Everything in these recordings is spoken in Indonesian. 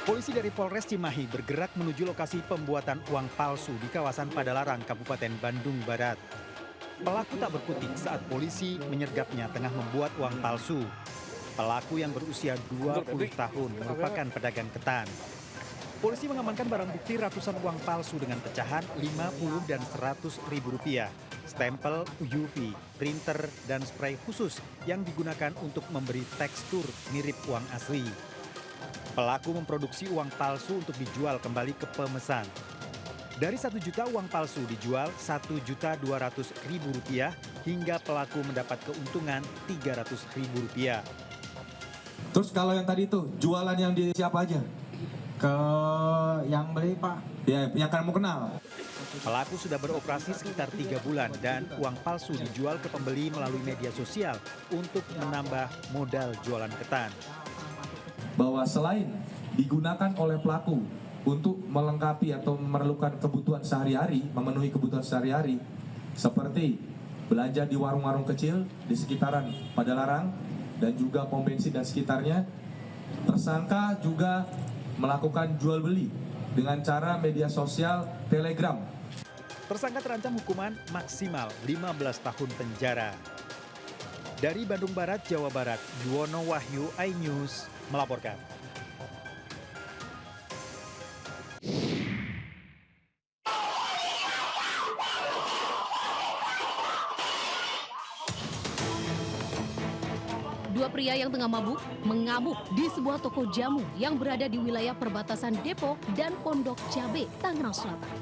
Polisi dari Polres Cimahi bergerak menuju lokasi pembuatan uang palsu di kawasan Padalarang, Kabupaten Bandung Barat. Pelaku tak berkutik saat polisi menyergapnya tengah membuat uang palsu. Pelaku yang berusia 20 tahun merupakan pedagang ketan. Polisi mengamankan barang bukti ratusan uang palsu dengan pecahan 50 dan 100 ribu rupiah, stempel UV, printer, dan spray khusus yang digunakan untuk memberi tekstur mirip uang asli. Pelaku memproduksi uang palsu untuk dijual kembali ke pemesan. Dari 1 juta uang palsu dijual 1.200.000 rupiah hingga pelaku mendapat keuntungan 300.000 rupiah. Terus kalau yang tadi itu jualan yang di siapa aja? Ke yang beli Pak. Ya, yang kamu kenal. Pelaku sudah beroperasi sekitar 3 bulan dan uang palsu dijual ke pembeli melalui media sosial untuk menambah modal jualan ketan. Bahwa selain digunakan oleh pelaku untuk melengkapi atau memerlukan kebutuhan sehari-hari, memenuhi kebutuhan sehari-hari, seperti belanja di warung-warung kecil di sekitaran Padalarang dan juga pom bensin dan sekitarnya, tersangka juga melakukan jual beli dengan cara media sosial Telegram. Tersangka terancam hukuman maksimal 15 tahun penjara. Dari Bandung Barat, Jawa Barat, Yuwono Wahyu, iNews melaporkan. Dua pria yang tengah mabuk mengamuk di sebuah toko jamu yang berada di wilayah perbatasan Depok dan Pondok Cabe, Tangerang Selatan.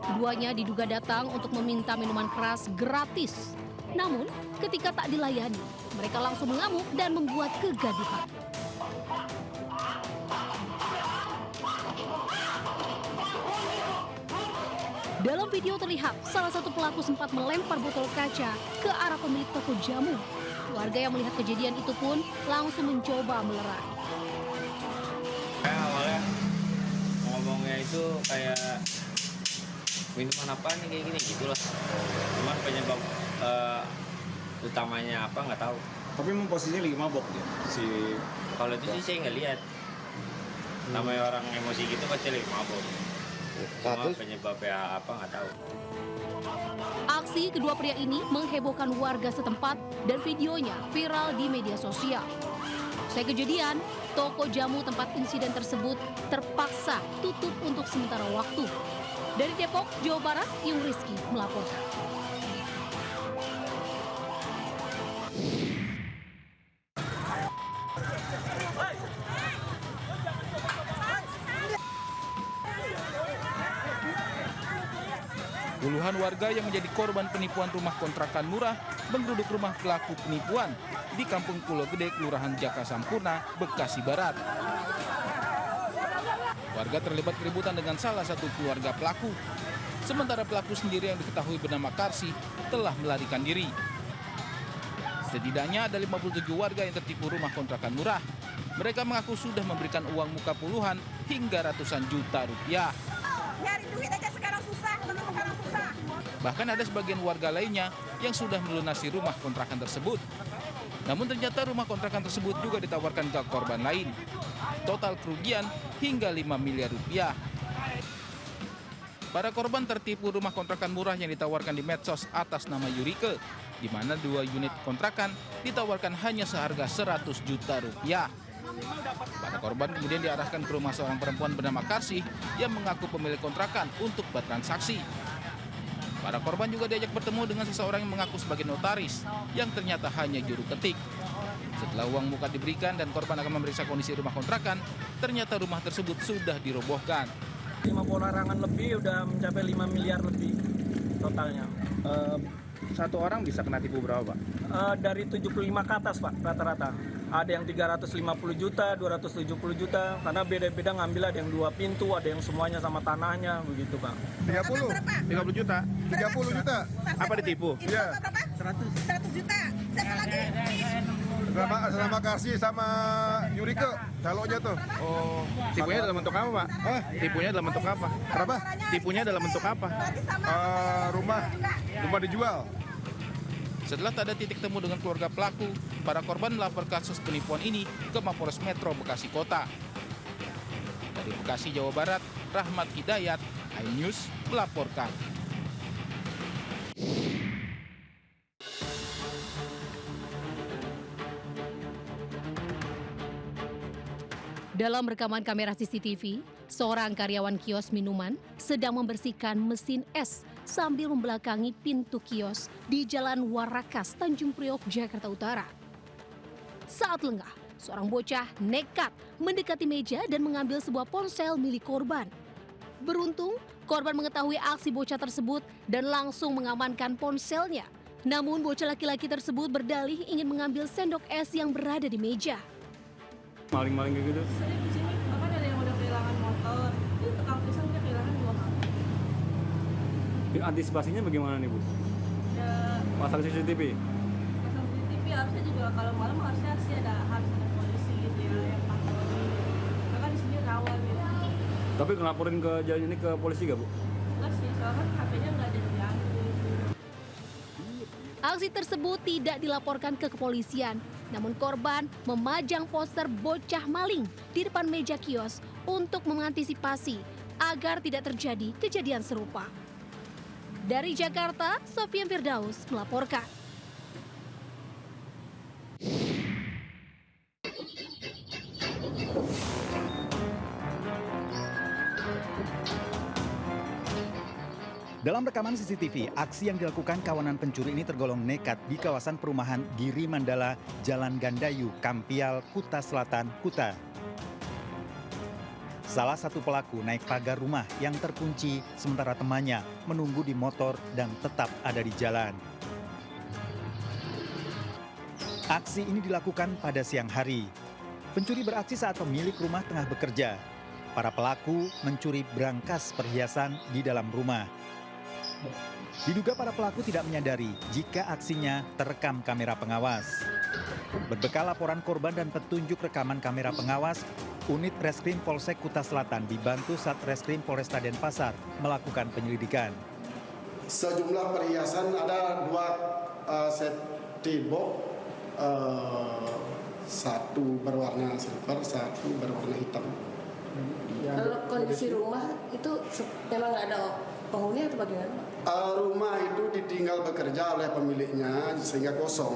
Keduanya diduga datang untuk meminta minuman keras gratis. Namun, ketika tak dilayani, mereka langsung mengamuk dan membuat kegaduhan. Dalam video terlihat, salah satu pelaku sempat melempar botol kaca ke arah pemilik toko jamu. Warga yang melihat kejadian itu pun langsung mencoba melerai. Awalnya ngomongnya itu kayak minuman apa nih kayak gini gitulah. Cuman penyebab utamanya apa nggak tahu. Tapi memang posisinya lagi mabok dia. Kalau itu sih saya nggak lihat. Namanya orang emosi gitu pasti lagi mabok. Cuma penyebabnya apa nggak tahu. Aksi kedua pria ini menghebohkan warga setempat dan videonya viral di media sosial. Usai kejadian, toko jamu tempat insiden tersebut terpaksa tutup untuk sementara waktu. Dari Depok, Jawa Barat, Yung Rizky melaporkan. Puluhan warga yang menjadi korban penipuan rumah kontrakan murah menggeruduk rumah pelaku penipuan di Kampung Pulau Gede, Kelurahan Jaka Sampurna, Bekasi Barat. Warga terlibat keributan dengan salah satu keluarga pelaku. Sementara pelaku sendiri yang diketahui bernama Karsi telah melarikan diri. Setidaknya ada 57 warga yang tertipu rumah kontrakan murah. Mereka mengaku sudah memberikan uang muka puluhan hingga ratusan juta rupiah. Nyari duit aja sekarang susah. Bahkan ada sebagian warga lainnya yang sudah melunasi rumah kontrakan tersebut. Namun ternyata rumah kontrakan tersebut juga ditawarkan ke korban lain. Total kerugian hingga 5 miliar rupiah. Para korban tertipu rumah kontrakan murah yang ditawarkan di medsos atas nama Yurike, di mana 2 unit kontrakan ditawarkan hanya seharga 100 juta rupiah. Para korban kemudian diarahkan ke rumah seorang perempuan bernama Karsih yang mengaku pemilik kontrakan untuk bertransaksi. Para korban juga diajak bertemu dengan seseorang yang mengaku sebagai notaris yang ternyata hanya juru ketik. Setelah uang muka diberikan dan korban akan memeriksa kondisi rumah kontrakan, ternyata rumah tersebut sudah dirobohkan. 5 larangan lebih, udah mencapai 5 miliar lebih totalnya. Satu orang bisa kena tipu berapa, Pak? Dari 75 ke atas, Pak, rata-rata. Ada yang 350 juta, 270 juta, karena beda-beda ngambil, ada yang 2 pintu, ada yang semuanya sama tanahnya, begitu, Pak. 30 juta. 30 juta. Apa ditipu? Iya. 100 juta. Siapa lagi? Sama Karsi sama Yurike, calonnya tuh. Oh, tipunya dalam bentuk apa, Pak? Tipunya dalam bentuk apa? Berapa? Tipunya dalam bentuk apa? Rumah dijual. Setelah tak ada titik temu dengan keluarga pelaku, para korban melapor kasus penipuan ini ke Mapolres Metro Bekasi Kota. Dari Bekasi, Jawa Barat, Rahmat Hidayat, iNews melaporkan. Dalam rekaman kamera CCTV, seorang karyawan kios minuman sedang membersihkan mesin es sambil membelakangi pintu kios di Jalan Warakas, Tanjung Priok, Jakarta Utara. Saat lengah, seorang bocah nekat mendekati meja dan mengambil sebuah ponsel milik korban. Beruntung, korban mengetahui aksi bocah tersebut dan langsung mengamankan ponselnya. Namun bocah laki-laki tersebut berdalih ingin mengambil sendok es yang berada di meja. Maling-maling kayak gitu? Sering di sini bahkan ada yang udah kehilangan motor. Itu tukang pisang dia kehilangan 2 kali. Antisipasinya bagaimana nih Bu? Ya, Pasang CCTV? pasang CCTV harusnya juga kalau malam harus ada polisi gitu ya yang patroli. Karena di sini rawan gitu. Tapi ngelaporin ke jalan ini ke polisi gak Bu? Enggak sih, soalnya kan HP-nya nggak ada yang diambil. Aksi tersebut tidak dilaporkan ke kepolisian, namun korban memajang poster bocah maling di depan meja kios untuk mengantisipasi agar tidak terjadi kejadian serupa. Dari Jakarta, Sofian Firdaus melaporkan. Dalam rekaman CCTV, aksi yang dilakukan kawanan pencuri ini tergolong nekat di kawasan perumahan Giri Mandala, Jalan Gandayu, Kampial, Kuta Selatan, Kuta. Salah satu pelaku naik pagar rumah yang terkunci sementara temannya menunggu di motor dan tetap ada di jalan. Aksi ini dilakukan pada siang hari. Pencuri beraksi saat pemilik rumah tengah bekerja. Para pelaku mencuri berangkas perhiasan di dalam rumah. Diduga para pelaku tidak menyadari jika aksinya terekam kamera pengawas. Berbekal laporan korban dan petunjuk rekaman kamera pengawas, unit Reskrim Polsek Kuta Selatan dibantu Satreskrim Polresta Denpasar melakukan penyelidikan. Sejumlah perhiasan ada 2 set T-box, satu berwarna silver, satu berwarna hitam. Kalau kondisi rumah itu memang nggak ada penghuni atau bagaimana? Rumah itu ditinggal bekerja oleh pemiliknya sehingga kosong.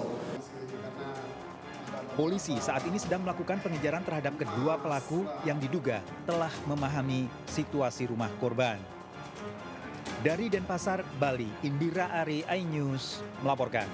Polisi saat ini sedang melakukan pengejaran terhadap kedua pelaku yang diduga telah memahami situasi rumah korban. Dari Denpasar, Bali, Indira Ari, iNews melaporkan.